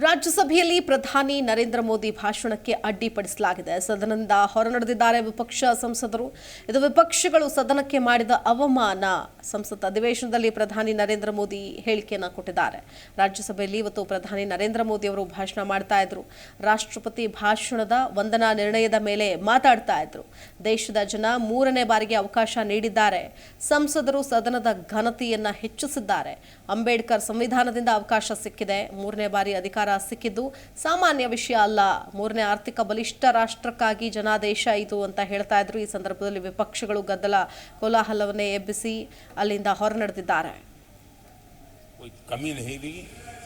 ರಾಜ್ಯಸಭೆಯಲ್ಲಿ ಪ್ರಧಾನಿ ನರೇಂದ್ರ ಮೋದಿ ಭಾಷಣಕ್ಕೆ ಅಡ್ಡಿಪಡಿಸಲಾಗಿದೆ. ಸದನದಿಂದ ಹೊರನಡೆದಿದ್ದಾರೆ ವಿಪಕ್ಷ ಸಂಸದರು. ಇದು ವಿಪಕ್ಷಗಳು ಸದನಕ್ಕೆ ಮಾಡಿದ ಅವಮಾನ. ಸಂಸತ್ ಅಧಿವೇಶನದಲ್ಲಿ ಪ್ರಧಾನಿ ನರೇಂದ್ರ ಮೋದಿ ಹೇಳಿಕೆಯನ್ನು ಕೊಟ್ಟಿದ್ದಾರೆ. ರಾಜ್ಯಸಭೆಯಲ್ಲಿ ಇವತ್ತು ಪ್ರಧಾನಿ ನರೇಂದ್ರ ಮೋದಿ ಅವರು ಭಾಷಣ ಮಾಡ್ತಾ ಇದ್ರು. ರಾಷ್ಟ್ರಪತಿ ಭಾಷಣದ ವಂದನಾ ನಿರ್ಣಯದ ಮೇಲೆ ಮಾತಾಡ್ತಾ ಇದ್ರು. ದೇಶದ ಜನ ಮೂರನೇ ಬಾರಿಗೆ ಅವಕಾಶ ನೀಡಿದ್ದಾರೆ. ಸಂಸದರು ಸದನದ ಘನತೆಯನ್ನ ಹೆಚ್ಚಿಸಿದ್ದಾರೆ. ಅಂಬೇಡ್ಕರ್ ಸಂವಿಧಾನದಿಂದ ಅವಕಾಶ ಸಿಕ್ಕಿದೆ. ಮೂರನೇ ಬಾರಿ ಅಧಿಕಾರ ಸಿಕ್ಕಿದ್ದು ಸಾಮಾನ್ಯ ವಿಷಯ ಅಲ್ಲ. ಮೂರನೇ ಆರ್ಥಿಕ ಬಲಿಷ್ಠ ರಾಷ್ಟ್ರಕ್ಕಾಗಿ ಜನಾದೇಶ ಇದು ಅಂತ ಹೇಳ್ತಾ ಇದ್ರು. ಈ ಸಂದರ್ಭದಲ್ಲಿ ವಿಪಕ್ಷಗಳು ಗದ್ದಲ ಕೋಲಾಹಲವನ್ನೇ ಎಬ್ಬಿಸಿ ಅಲ್ಲಿಂದ ಹೊರನಡೆದಿದ್ದಾರೆ. कोई कमी नहीं दी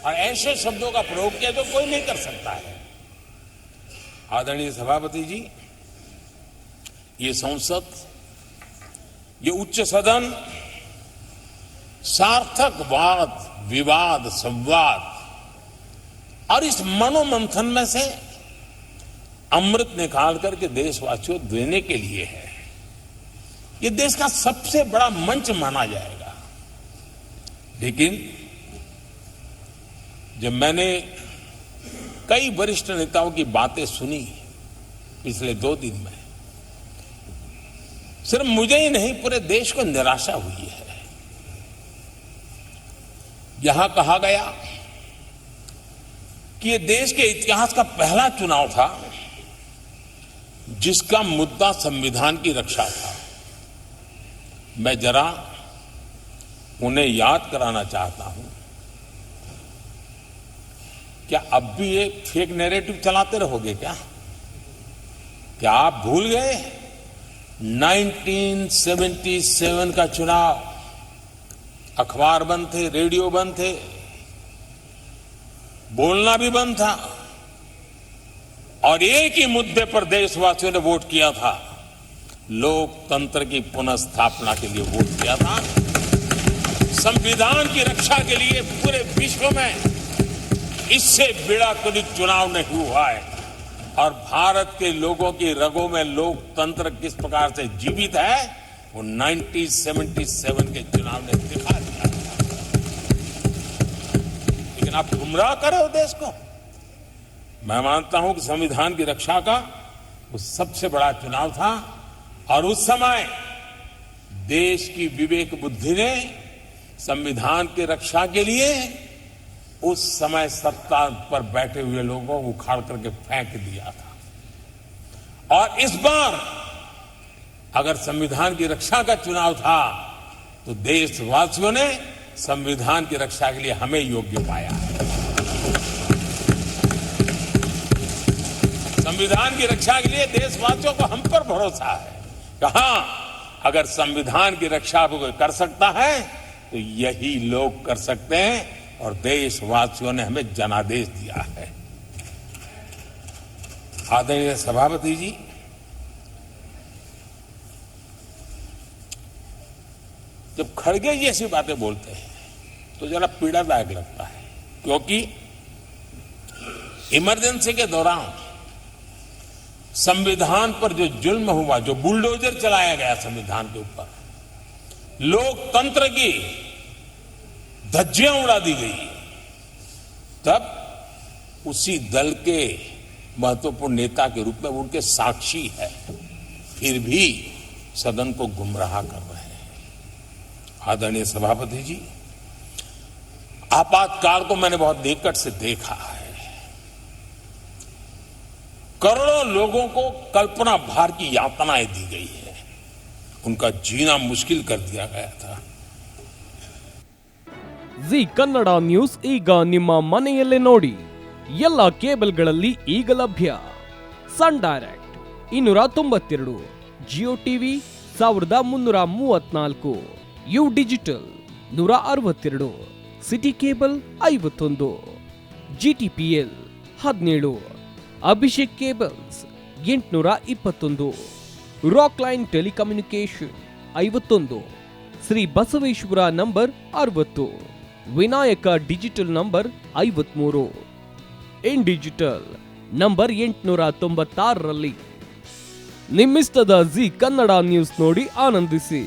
और ऐसे शब्दों का प्रयोग किया तो कोई नहीं कर सकता है। आदरणीय सभापति जी, ये संसद, ये उच्च सदन सार्थक वाद विवाद संवाद और इस मनोमंथन में से अमृत निकाल करके देशवासियों देने के लिए है। ये देश का सबसे बड़ा मंच माना जाएगा। लेकिन जब मैंने कई वरिष्ठ नेताओं की बातें सुनी पिछले 2 दिन में, सिर्फ मुझे ही नहीं पूरे देश को निराशा हुई है। यहां कहा गया कि ये देश के इतिहास का पहला चुनाव था जिसका मुद्दा संविधान की रक्षा था। मैं जरा उन्हें याद कराना चाहता हूं, क्या अब भी ये फेक नैरेटिव चलाते रहोगे क्या? क्या आप भूल गए 1977 का चुनाव? अखबार बंद थे, रेडियो बंद थे, बोलना भी बंद था और एक ही मुद्दे पर देशवासियों ने वोट किया था। लोकतंत्र की पुनर्स्थापना के लिए वोट किया था। संविधान की रक्षा के लिए पूरे विश्व में इससे बड़ा कोई चुनाव नहीं हुआ है और भारत के लोगों की रगों में लोकतंत्र किस प्रकार से जीवित है वो 1977 के चुनाव ने दिखा दिया। लेकिन आप गुमराह कर रहे हो देश को। मैं मानता हूं कि संविधान की रक्षा का वो सबसे बड़ा चुनाव था और उस समय देश की विवेक बुद्धि ने संविधान की रक्षा के लिए उस समय सत्ता पर बैठे हुए लोगों को उखाड़ करके फेंक दिया था। और इस बार अगर संविधान की रक्षा का चुनाव था तो देशवासियों ने संविधान की रक्षा के लिए हमें योग्य पाया है। संविधान की रक्षा के लिए देशवासियों को हम पर भरोसा है। कहां अगर संविधान की रक्षा को कोई कर सकता है तो यही लोग कर सकते हैं और देशवासियों ने हमें जनादेश दिया है। आदरणीय सभापति जी, जब खड़गे जी ऐसी बातें बोलते हैं तो जरा पीड़ादायक लगता है, क्योंकि इमरजेंसी के दौरान संविधान पर जो जुल्म हुआ, जो बुलडोजर चलाया गया संविधान के ऊपर, लोकतंत्र की धज्जियां उड़ा दी गई, तब उसी दल के महत्वपूर्ण नेता के रूप में उनके साक्षी है, फिर भी सदन को गुमराह कर रहे हैं। आदरणीय सभापति जी, आपातकाल को मैंने बहुत निकट से देखा है। करोड़ों लोगों को कल्पना भार की यातनाएं दी गई है, उनका जीना मुश्किल कर दिया गया था। ಜಿ ಕನ್ನಡ ನ್ಯೂಸ್ ಈಗ ನಿಮ್ಮ ಮನೆಯಲ್ಲೇ ನೋಡಿ. ಎಲ್ಲ ಕೇಬಲ್ಗಳಲ್ಲಿ ಈಗ ಲಭ್ಯ. Sun Direct 292, Jio TV 1334, U digital 162, city cable 51, GTPL 17, Abhishek cables 821, rock line telecommunication 51, Shri Basaveshwara number 60, Vinayaka digital number 53, in digital number 896ರಲ್ಲಿ. ನಿಮ್ಮಿಸ್ತದ ಜಿ ಕನ್ನಡ ನ್ಯೂಸ್ ನೋಡಿ ಆನಂದಿಸಿ.